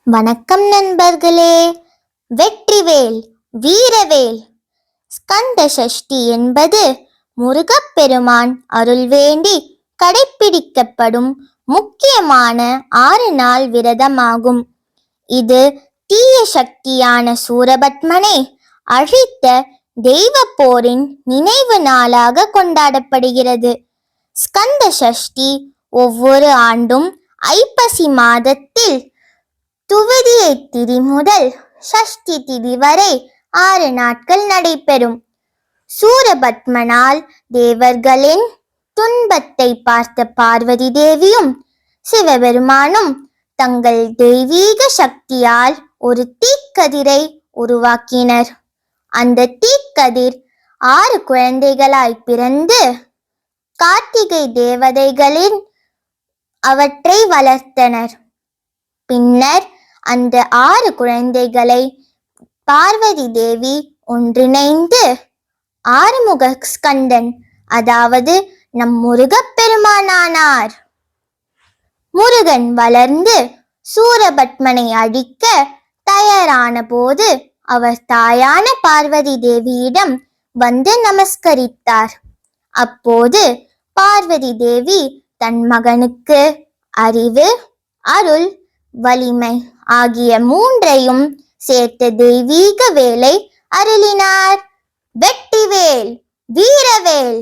வணக்கம் நண்பர்களே. வெற்றிவேல் வீரவேல். ஸ்கந்த சஷ்டி என்பது முருகப்பெருமான் அருள் வேண்டி கடைப்பிடிக்கப்படும் முக்கியமான 6 நாள் விரதமாகும். இது தீய சக்தியான சூரபத்மனை அழித்த தெய்வ போரின் நினைவு நாளாக கொண்டாடப்படுகிறது. ஸ்கந்த சஷ்டி ஒவ்வொரு ஆண்டும் ஐப்பசி மாதத்தில் துவிதியை திதி முதல் சஷ்டி திதி வரை 6 நாட்கள் நடைபெறும். சூரபத்மனால் தேவர்களின் துன்பத்தை பார்த்த பார்வதி தேவியும் சிவபெருமானும் தங்கள் தெய்வீக சக்தியால் ஒரு தீக்கதிரை உருவாக்கினர். அந்த தீக்கதிர் 6 குழந்தைகளாய் பிறந்து கார்த்திகை தேவதைகளின் அவற்றை வளர்த்தனர். பின்னர் அந்த 6 குழந்தைகளை பார்வதி தேவி ஒன்றிணைந்து ஆறுமுக ஸ்கந்தன், அதாவது நம் முருகப்பெருமானானார். முருகன் வளர்ந்து சூரபத்மனை அழிக்க தயாரான போது அவர் தாயான பார்வதி தேவியிடம் வந்து நமஸ்கரித்தார். அப்போது பார்வதி தேவி தன் மகனுக்கு அறிவு, அருள், வலிமை ஆகிய 3ஐயும் சேர்த்த தெய்வீக வேலை அருளினார். வெற்றிவேல் வீரவேல்.